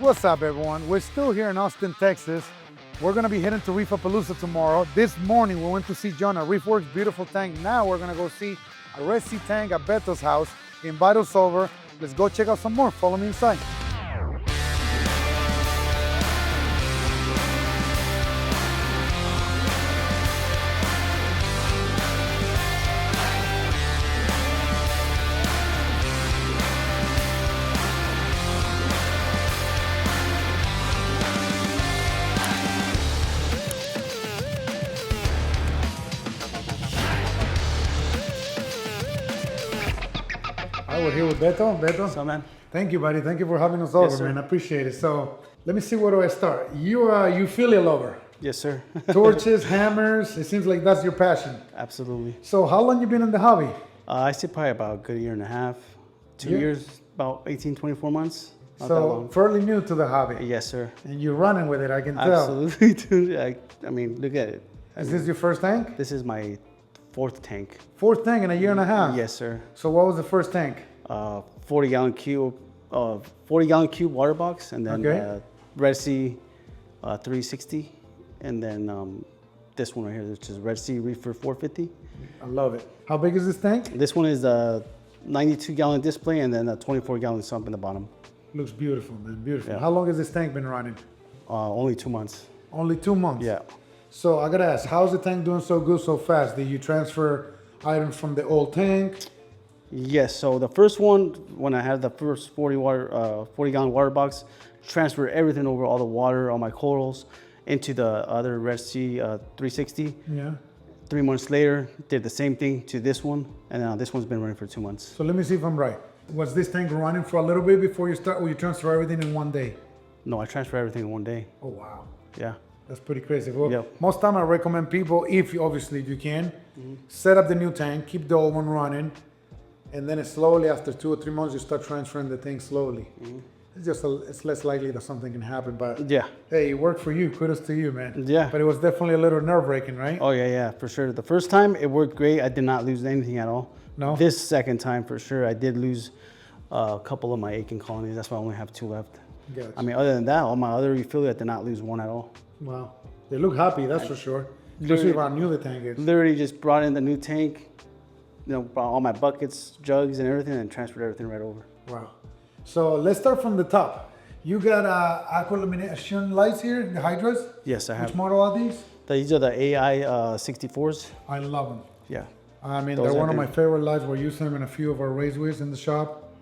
What's up, everyone? We're still here in Austin, Texas. We're gonna be heading to Reefapalooza tomorrow. This morning, we went to see John at Reefworks, beautiful tank. Now we're gonna go see a Red Sea tank at Beto's house. Invite us over. Let's go check out some more. Follow me inside. We're here with Beto. Beto. What's up, man? Thank you, buddy. Thank you for having us over, Yes, man. I appreciate it. So let me see, where do I start? You're a Euphyllia lover. Yes, sir. Torches, hammers. It seems like that's your passion. Absolutely. So how long you been in the hobby? I say probably about a good year and a half, 2 Yeah. years, about 18, 24 months. Not that So long. fairly new to the hobby. Yes, sir. And you're running with it, I can tell. Absolutely, dude. I mean, look at it. Is this your first tank? This is my fourth tank. Fourth tank in a year and a half? Yes, sir. So what was the first tank? 40-gallon cube water box, and then Okay. Red Sea 360, and then this one right here, which is Red Sea Reefer 450. I love it. How big is this tank? This one is a 92-gallon display, and then a 24-gallon sump in the bottom. Looks beautiful, man. Beautiful. Yeah. How long has this tank been running? Only 2 months. Only 2 months? Yeah. So I gotta ask, how's the tank doing so good so fast? Did you transfer items from the old tank? Yes. So the first one, when I had the first 40-gallon water box, transferred everything over, all the water, all my corals, into the other Red Sea 360. Yeah. 3 months later, did the same thing to this one, and this one's been running for 2 months. So let me see if I'm right. Was this tank running for a little bit before you start, or you transfer everything in one day? No, I transfer everything in 1 day. Oh, wow. Yeah. That's pretty crazy. Well, Yep. most time I recommend people, if you, obviously if you can, set up the new tank, keep the old one running, and then slowly after 2 or 3 months, you start transferring the thing slowly. It's just, it's less likely that something can happen, but Yeah. hey, it worked for you. Kudos to you, man. Yeah. But it was definitely a little nerve-wracking, right? Oh yeah, for sure. The first time it worked great. I did not lose anything at all. No? This second time for sure, I did lose a couple of my aching colonies. That's why I only have 2 left. Gotcha. I mean, other than that, all my other Euphyllia, I did not lose 1 at all. Wow. They look happy, that's for sure. Especially how new the tank is. Literally just brought in the new tank, brought all my buckets, jugs, and everything, and transferred everything right over. Wow. So let's start from the top. You got aqua illumination lights here, the hydras? Yes, I have. Which model are these? These are the AI 64s. I love them. Yeah. I mean, Those they're have one of been- my favorite lights. We're using them in a few of our raceways in the shop.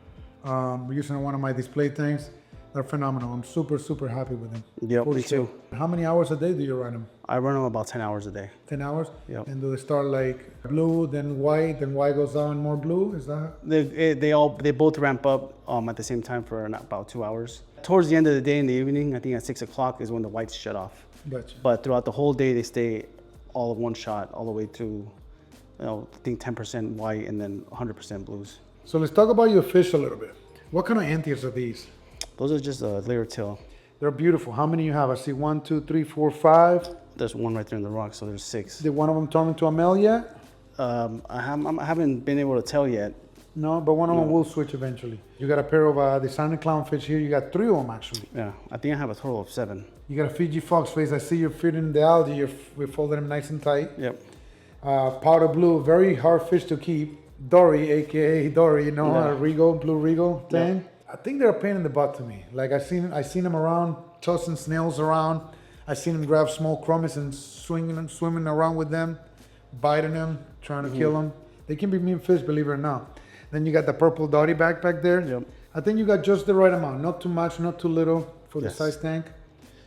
We're using them in one of my display tanks. They're phenomenal. I'm super, super happy with them. Yep, For me sure. too. How many hours a day do you run them? I run them about 10 hours a day. 10 hours? Yep. And do they start like blue, then white goes on more blue? Is that? They both ramp up at the same time for about 2 hours. Towards the end of the day in the evening, I think at 6 o'clock is when the whites shut off. Gotcha. But throughout the whole day, they stay all of one shot, all the way through, I think 10% white and then 100% blues. So let's talk about your fish a little bit. What kind of antiers are these? Those are just a layer tail. They're beautiful. How many you have? I see 1, 2, 3, 4, 5. There's one right there in the rock, so there's 6. Did one of them turn into a male yet? I haven't been able to tell yet. No, but one of them will switch eventually. You got a pair of designer clownfish here. You got 3 of them actually. Yeah, I think I have a total of 7. You got a Fiji fox face. I see you're feeding the algae. We're folding them nice and tight. Yep. Powder blue, very hard fish to keep. Dory, aka Dory, you know, Yeah. Regal, blue Regal thing. Yeah. I think they're a pain in the butt to me. Like I seen them around, tossing snails around. I seen them grab small crummies and swimming around with them, biting them, trying to kill them. They can be mean fish, believe it or not. Then you got the purple Dory backpack there. Yep. I think you got just the right amount, not too much, not too little for the Yes. size tank.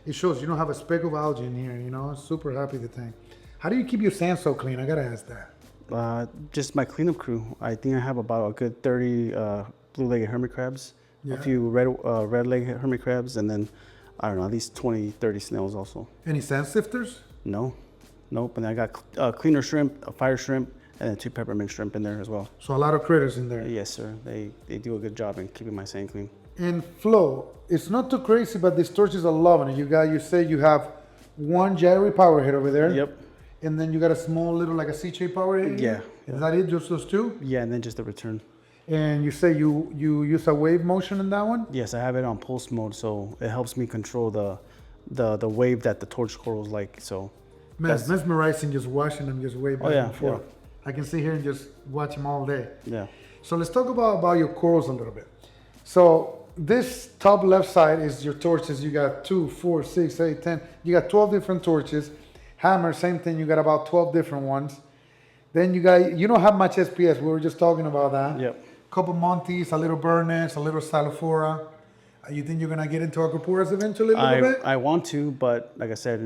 It shows you don't have a speck of algae in here, you know. I'm super happy the tank. How do you keep your sand so clean? I gotta ask that. Just my cleanup crew. I think I have about a good 30 blue-legged hermit crabs, Yeah. a few red-legged hermit crabs, and then I don't know, at least 20, 30 snails also. Any sand sifters? Nope. And I got cleaner shrimp, a fire shrimp, and then 2 peppermint shrimp in there as well. So a lot of critters in there. Yes, sir. They do a good job in keeping my sand clean. And flow, it's not too crazy, but these torches are loving it. You say you have 1 gyro power head over there. Yep. And then you got a small little like a C-shape power head. Yeah. Is that it? Just those 2? Yeah, and then just the return. And you say you use a wave motion in that one? Yes, I have it on pulse mode, so it helps me control the wave that the torch corals like. So Man, it's mesmerizing just watching them just wave back and forth. Yeah. I can sit here and just watch them all day. Yeah. So let's talk about your corals a little bit. So this top left side is your torches. You got 2, 4, 6, 8, 10. You got 12 different torches. Hammer, same thing. You got about 12 different ones. Then you don't have much SPS. We were just talking about that. Yep. Couple Montes, a little Burnets, a little Salifora. You think you're gonna get into Acroporas eventually a little bit? I want to, but like I said,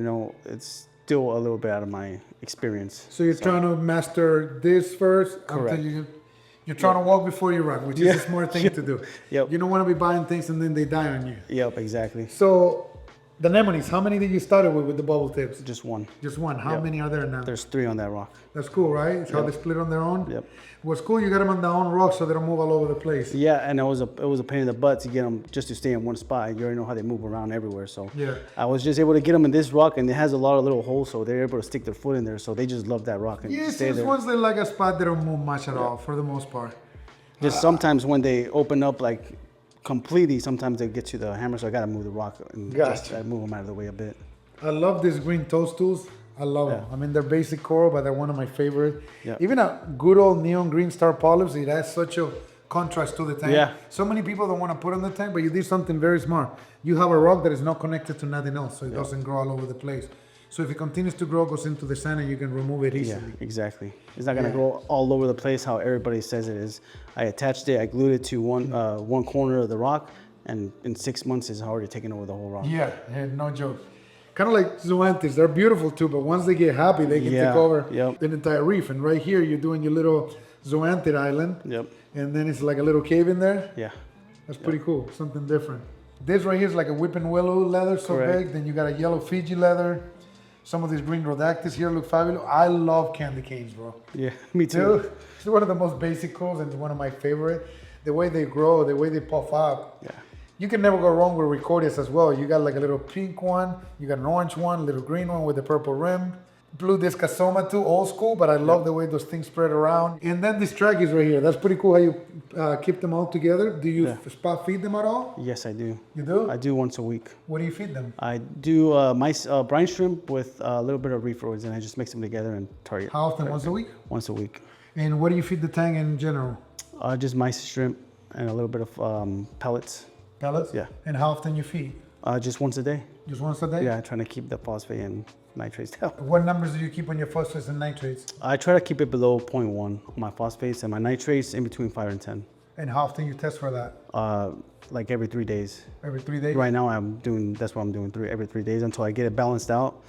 it's still a little bit out of my experience. So you're trying to master this first? Correct. You're trying to walk before you run, which is a smart thing to do. Yep. You don't want to be buying things and then they die on you. Yep, exactly. So the anemones, how many did you start with the bubble tips? Just one. Just one. How many are there now? There's 3 on that rock. That's cool, right? It's how they split on their own? Yep. What's cool, you got them on their own rock so they don't move all over the place. Yeah, and it was a pain in the butt to get them just to stay in one spot. You already know how they move around everywhere. So yeah. I was just able to get them in this rock, and it has a lot of little holes, so they're able to stick their foot in there. So they just love that rock and stay there. Once they like a spot, they don't move much at all for the most part. Just sometimes when they open up like completely, sometimes they get to the hammer, so I gotta move the rock and just move them out of the way a bit. I love these green toadstools. I love them. I mean, they're basic coral, but they're one of my favorite. Yeah. Even a good old neon green star polyps, it adds such a contrast to the tank. Yeah. So many people don't want to put on the tank, but you did something very smart. You have a rock that is not connected to nothing else, so it doesn't grow all over the place. So if it continues to grow, goes into the sand, and you can remove it easily. Yeah, exactly. It's not gonna grow all over the place how everybody says it is. I attached it, I glued it to one corner of the rock, and in 6 months it's already taken over the whole rock. Yeah, no joke. Kind of like Zoanthids, they're beautiful too, but once they get happy, they can take over the entire reef. And right here, you're doing your little Zoanthid island. Yep. And then it's like a little cave in there. Yeah. That's pretty cool, something different. This right here is like a whipping willow leather, so big. Then you got a yellow Fiji leather. Some of these green rhodactis here look fabulous. I love candy canes, bro. Yeah, me too. Dude, it's one of the most basic corals and it's one of my favorite. The way they grow, the way they puff up. Yeah. You can never go wrong with Ricordias as well. You got like a little pink one, you got an orange one, a little green one with a purple rim. Blue Discasoma too, old school, but I love the way those things spread around. And then this trachys right here. That's pretty cool how you keep them all together. Do you spot feed them at all? Yes, I do. You do? I do once a week. What do you feed them? I do brine shrimp with a little bit of reefers, and I just mix them together and target. How often? Once a week? Once a week. And what do you feed the tank in general? Just mice shrimp and a little bit of pellets. Pellets? Yeah. And how often you feed? Just once a day. Just once a day? Yeah, trying to keep the phosphate and nitrates down. What numbers do you keep on your phosphates and nitrates? I try to keep it below 0.1 on my phosphates and my nitrates in between 5 and 10. And how often you test for that? Like every 3 days. Every 3 days? Right now that's what I'm doing, every 3 days until I get it balanced out.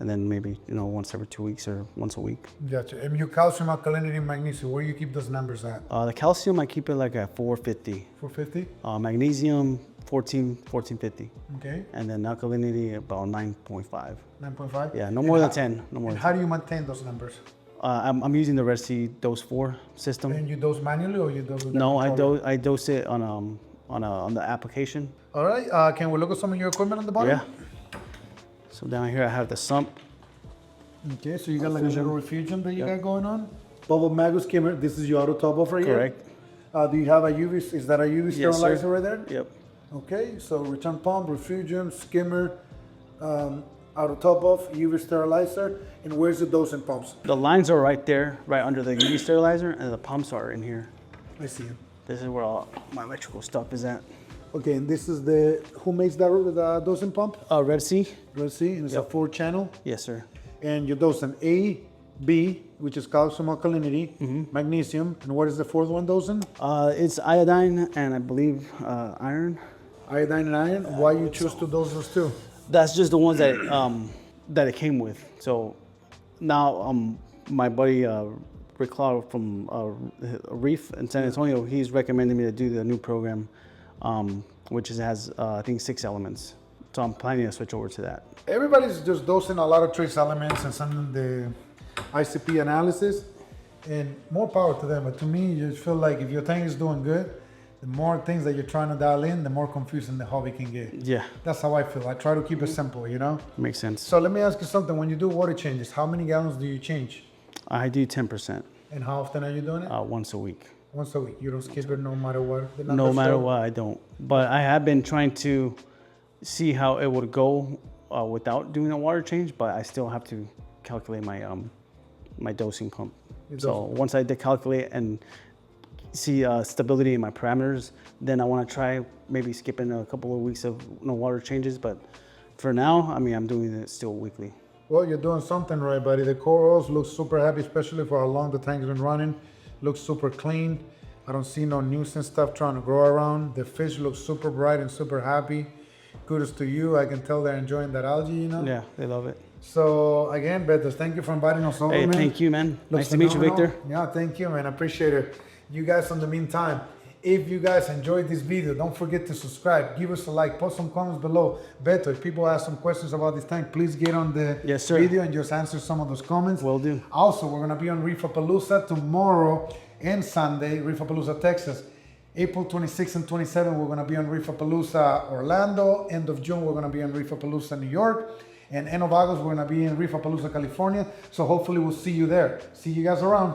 And then maybe, once every 2 weeks or once a week. Gotcha. And your calcium, alkalinity, and magnesium, where do you keep those numbers at? The calcium, I keep it like at 450. 450? Magnesium, 1450. Okay. And then alkalinity, about 9.5. 9.5? Yeah, no more than 10. No more. How do you maintain those numbers? I'm using the Red Sea Dose 4 system. And you dose manually or you dose with No, I dose it on the application. All right. Can we look at some of your equipment on the bottom? Yeah. So down here I have the sump. Okay, so you got like a little refugium that you got going on. Bubble Magus skimmer. This is your auto top off right Correct. here. Do you have a UV? Is that a UV sterilizer right there? Yep. Okay, so return pump, refugium, skimmer, auto top off, UV sterilizer, and where's the dosing pumps? The lines are right there, right under the UV sterilizer, and the pumps are in here. I see them. This is where all my electrical stuff is at. Okay, and this is who makes the dosing pump? Red Sea. Red Sea, and it's a 4-channel. Yes, sir. And you dose an A, B, which is calcium alkalinity, magnesium, and what is the 4th one dosing? It's iodine and I believe iron. Iodine and iron. Why you choose to dose those two? That's just the ones that that it came with. So now my buddy Rick Claw from Reef in San Antonio, he's recommending me to do the new program, which has I think 6 elements. So I'm planning to switch over to that. Everybody's just dosing a lot of trace elements and sending the ICP analysis, and more power to them. But to me, you just feel like if your tank is doing good, the more things that you're trying to dial in, the more confusing the hobby can get. Yeah. That's how I feel. I try to keep it simple, Makes sense. So let me ask you something. When you do water changes, how many gallons do you change? I do 10%. And how often are you doing it? Once a week. Once a week. You don't skip it no matter what. The No numbers matter show. what, I don't. But I have been trying to see how it would go without doing a water change, but I still have to calculate my dosing pump. Your So dosing. once I calculate and see stability in my parameters, then I want to try maybe skipping a couple of weeks of no water changes. But for now, I mean, I'm doing it still weekly. Well, you're doing something right, buddy. The corals look super happy, especially for how long the tank's been running. Looks super clean. I don't see no nuisance stuff trying to grow around. The fish look super bright and super happy. Kudos to you. I can tell they're enjoying that algae, you know? Yeah, they love it. So, again, Beto, thank you for inviting us over, Hey, man. thank you, man. Looks Nice to meet you, phenomenal. Victor. Yeah, thank you, man. I appreciate it. You guys, in the meantime, if you guys enjoyed this video, don't forget to subscribe. Give us a like. Post some comments below. Beto, if people ask some questions about this tank, please get on the Yes, sir. video and just answer some of those comments. Will do. Also, we're going to be on Reefapalooza tomorrow and Sunday, Reefapalooza, Texas. April 26 and 27, we're going to be on Reefapalooza, Orlando. End of June, we're going to be on Reefapalooza, New York. And end of August, we're going to be in Reefapalooza, California. So hopefully we'll see you there. See you guys around.